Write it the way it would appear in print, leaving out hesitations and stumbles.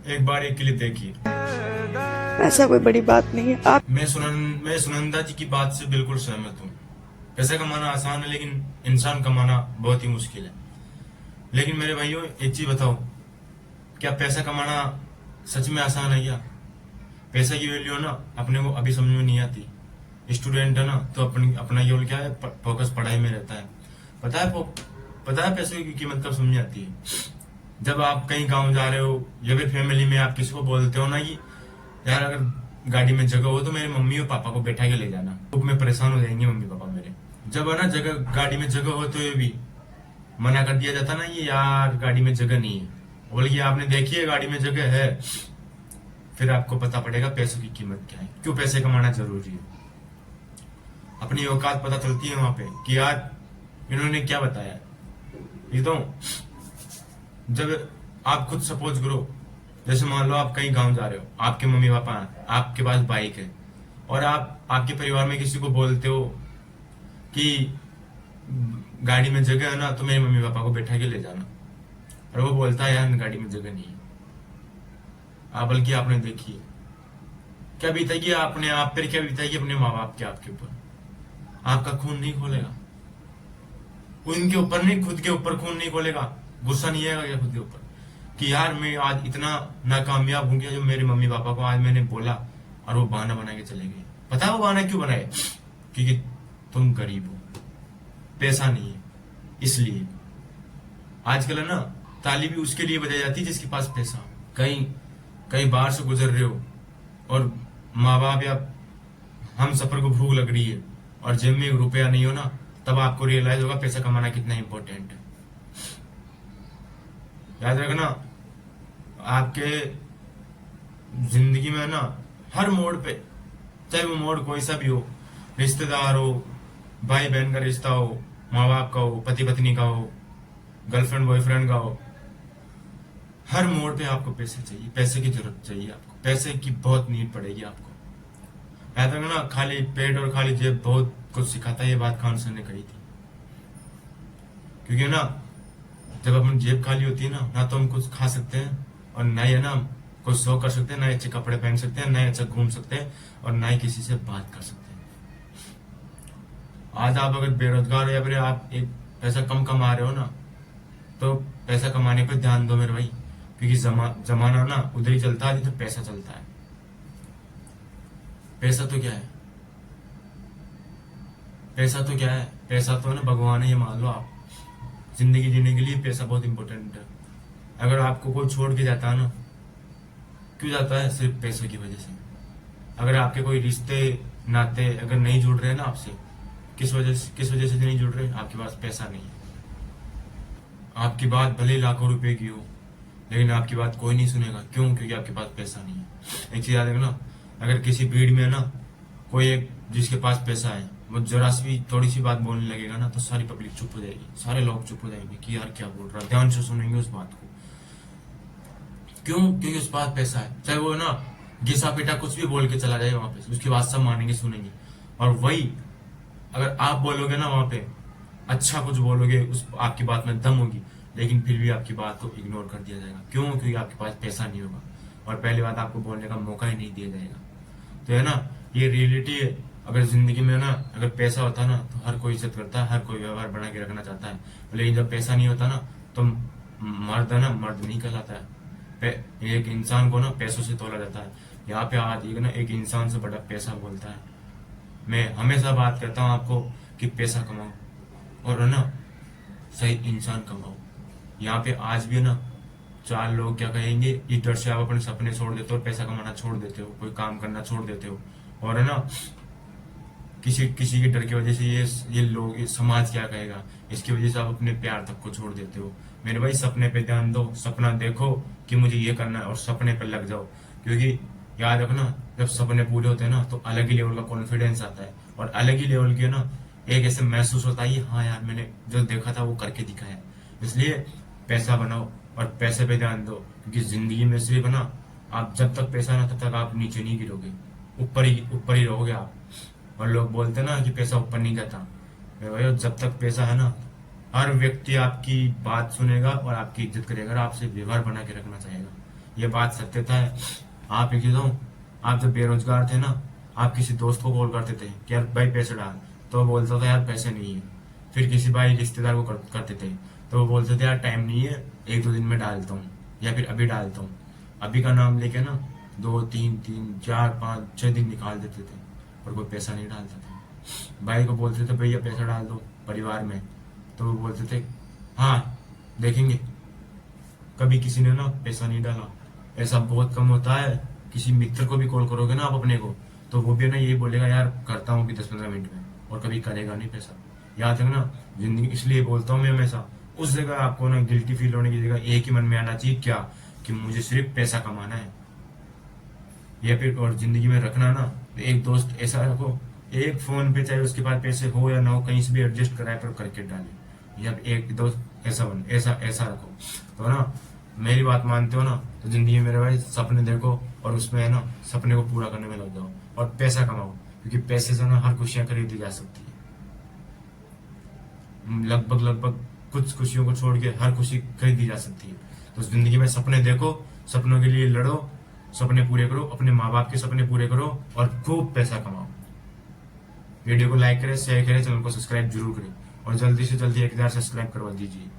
एक बार एक के लिए देखिए। ऐसा कोई बड़ी बात नहीं है। आप मैं सुनंदा जी की बात से बिल्कुल सहमत हूँ। पैसा कमाना आसान है, लेकिन इंसान कमाना बहुत ही मुश्किल है। लेकिन मेरे भाइयों, एक चीज बताओ, क्या पैसा कमाना सच में आसान है क्या? पैसा की वैल्यू है ना, अपने को अभी समझ में नहीं आती। स्टूडेंट है ना, तो अपना केवल क्या है, फोकस पढ़ाई में रहता है। पता है पैसे की कीमत कब समझ आती है? जब आप कहीं गांव जा रहे हो या फिर फैमिली में आप किसी को बोलते हो ना कि यार अगर गाड़ी में जगह हो तो मेरे मम्मी और पापा को बैठा के ले जाना, तो मैं परेशान हो जाएंगे मम्मी पापा मेरे। जब है ना जगह, गाड़ी में जगह हो तो ये भी मना कर दिया जाता ना, ये यार गाड़ी में जगह नहीं है, बल्कि आपने देखी है गाड़ी में जगह है। फिर आपको पता पड़ेगा पैसों की कीमत क्या है, क्यों पैसे कमाना जरूरी है। अपनी औकात पता चलती है वहां पे कि यार इन्होंने क्या बताया। ये तो जब आप खुद सपोज करो, जैसे मान लो आप कहीं गांव जा रहे हो, आपके मम्मी पापा हैं, आपके पास बाइक है, और आप आपके परिवार में किसी को बोलते हो कि गाड़ी में जगह है ना, तो मेरे मम्मी पापा को बैठा के ले जाना, और वो बोलता है यार गाड़ी में जगह नहीं है। आप बल्कि आपने देखी है क्या बीतेगी आपने आप पर, क्या बीतेगी अपने माँ बाप के आपके ऊपर। आपका खून नहीं खोलेगा उनके ऊपर, नहीं खुद के ऊपर खून नहीं खोलेगा, गुस्सा नहीं आएगा क्या खुद के ऊपर कि यार मैं आज इतना नाकामयाब हूं गया, जो मेरे मम्मी पापा को आज मैंने बोला और वो बहाना बना के चले गए। पता है वो बहाना क्यों बनाए? क्योंकि तुम गरीब हो, पैसा नहीं है। इसलिए आजकल है ना, ताली भी उसके लिए बजाई जाती है जिसके पास पैसा। कहीं कहीं बाहर से गुजर रहे हो और माँ बाप या हम सफर को भूख लग रही है और जेब में 1 रुपया नहीं हो ना, तब आपको रियलाइज होगा पैसा कमाना कितना इंपॉर्टेंट है। याद रखना, आपके जिंदगी में ना हर मोड़ पे, चाहे वो मोड़ कोई सा भी हो, रिश्तेदार हो, भाई बहन का रिश्ता हो, माँ बाप का हो, पति पत्नी का हो, गर्लफ्रेंड बॉयफ्रेंड का हो, हर मोड़ पे आपको पैसे चाहिए, पैसे की जरूरत चाहिए आपको, पैसे की बहुत नीड पड़ेगी आपको। याद रखना, खाली पेट और खाली जेब बहुत कुछ सिखाता है, ये बात खान सर ने कही थी। क्योंकि ना जब अपनी जेब खाली होती है ना तो हम कुछ खा सकते हैं, और ना ही है ना कुछ शो कर सकते हैं, ना अच्छे कपड़े पहन सकते हैं, ना ही अच्छा घूम सकते हैं, और ना ही किसी से बात कर सकते हैं। आज आप अगर बेरोजगार हो या फिर आप एक पैसा कम कमा रहे हो ना, तो पैसा कमाने पर ध्यान दो मेरे भाई, क्योंकि जमाना ना उधर ही चलता है जिधर पैसा चलता है। पैसा तो क्या है? पैसा तो क्या है? पैसा तो है ना भगवान है, ये मान लो आप। जिंदगी जीने के लिए पैसा बहुत इंपॉर्टेंट है। अगर आपको कोई छोड़ के जाता है ना, क्यों जाता है? सिर्फ पैसों की वजह से। अगर आपके कोई रिश्ते नाते अगर नहीं जुड़ रहे ना आपसे, किस वजह से नहीं जुड़ रहे? आपके पास पैसा नहीं है। आपकी बात भले लाखों रुपए की हो, लेकिन आपकी बात कोई नहीं सुनेगा। क्यों? क्योंकि आपके पास पैसा नहीं है। एक चीज याद रखना, अगर किसी भीड़ में ना कोई एक जिसके पास पैसा है, वो जरा सी भी थोड़ी सी बात बोलने लगेगा ना, तो सारी पब्लिक चुप हो जाएगी, सारे लोग चुप हो जाएंगे कि यार क्या बोल रहा है, ध्यान से सुनेंगे उस बात को। क्यों? क्योंकि उस पास पैसा है। चाहे वो ना घिसा पिटा कुछ भी बोल के चला जाए वहां पे, उसकी बात सब मानेंगे, सुनेंगे। और वही अगर आप बोलोगे ना वहां पे, अच्छा कुछ बोलोगे, उस आपकी बात में दम होगी, लेकिन फिर भी आपकी बात को इग्नोर कर दिया जाएगा। क्यों? क्योंकि आपके पास पैसा नहीं होगा, और पहली बात आपको बोलने का मौका ही नहीं दिया जाएगा। तो है ना, ये रियलिटी है। अगर जिंदगी में ना अगर पैसा होता ना, तो हर कोई इज्जत करता है, हर कोई व्यवहार बना के रखना चाहता है। लेकिन जब पैसा नहीं होता ना, तो मर्द है ना, मर्द नहीं कहलाता है। एक इंसान को ना पैसों से तोला जाता है। यहाँ पे आज एक ना एक इंसान से बड़ा पैसा बोलता है। मैं हमेशा बात करता हूँ आपको कि पैसा कमाओ और है ना सही इंसान कमाओ। यहाँ पे आज भी है ना 4 लोग क्या कहेंगे, इस डर से आप अपने सपने छोड़ देते हो, पैसा कमाना छोड़ देते हो, कोई काम करना छोड़ देते हो, और है ना किसी किसी के डर की वजह से ये लोग, ये समाज क्या कहेगा, इसकी वजह से आप अपने प्यार तक को छोड़ देते हो। मेरे भाई, सपने पे ध्यान दो, सपना देखो कि मुझे ये करना है और सपने पे लग जाओ। क्योंकि याद रखना, जब सपने पूरे होते हैं ना, तो अलग ही लेवल का कॉन्फिडेंस आता है, और अलग ही लेवल की ना एक ऐसे महसूस होता है, हाँ यार मैंने जो देखा था वो करके दिखाया। इसलिए पैसा बनाओ और पैसे पे ध्यान दो, क्योंकि जिंदगी में सिर्फ ना आप जब तक पैसा ना, तब तक आप नीचे नहीं गिरोगे, ऊपर ही रहोगे आप। और लोग बोलते ना कि पैसा ऊपर नहीं जाता, भाई जब तक पैसा है ना, हर व्यक्ति आपकी बात सुनेगा और आपकी इज्जत करेगा और आपसे व्यवहार बना के रखना चाहेगा। ये बात सत्यता है। आप एक चीज हूँ, आप जब बेरोजगार थे ना, आप किसी दोस्त को कॉल करते थे कि यार भाई पैसे डाल, तो वो बोलता था यार पैसे नहीं है। फिर किसी भाई रिश्तेदार को करते थे, तो वो बोलते थे यार टाइम नहीं है, 1-2 दिन में डालता हूँ, या फिर अभी डालता हूँ। अभी का नाम लेके ना 2-3-4-5-6 दिन निकाल देते थे और कोई पैसा नहीं डालता था। भाई को बोलते थे भैया पैसा डाल दो परिवार में, तो वो बोलते थे हाँ देखेंगे। कभी किसी ने ना पैसा नहीं डाला। ऐसा बहुत कम होता है। किसी मित्र को भी कॉल करोगे ना आप अपने को, तो वो भी ना यही बोलेगा यार करता हूँ अभी 10-15 मिनट में, और कभी करेगा नहीं पैसा। याद रखना, जिंदगी इसलिए बोलता हूँ मैं हमेशा, उस जगह आपको ना गिल्टी फील होने की जगह एक ही मन में आना चाहिए, क्या कि मुझे सिर्फ पैसा कमाना है। या फिर और जिंदगी में रखना ना, एक दोस्त ऐसा रखो, एक फोन पे चाहे उसके पास पैसे हो या ना हो, कहीं से भी एडजस्ट कराए पर करके डाले। या एक दोस्त ऐसा रखो। तो ना मेरी बात मानते हो ना, तो जिंदगी में मेरे भाई सपने देखो, और उसमें है ना सपने को पूरा करने में लग जाओ और पैसा कमाओ, क्योंकि पैसे से ना हर खुशियां खरीदी जा सकती है। लगभग कुछ खुशियों को छोड़ के हर खुशी खरीदी जा सकती है। तो जिंदगी में सपने देखो, सपनों के लिए लड़ो, सपने पूरे करो, अपने माँ बाप के सपने पूरे करो और खूब पैसा कमाओ। वीडियो को लाइक करें, शेयर करें, चैनल को सब्सक्राइब जरूर करें, और जल्दी से जल्दी 1000 सब्सक्राइब करवा दीजिए।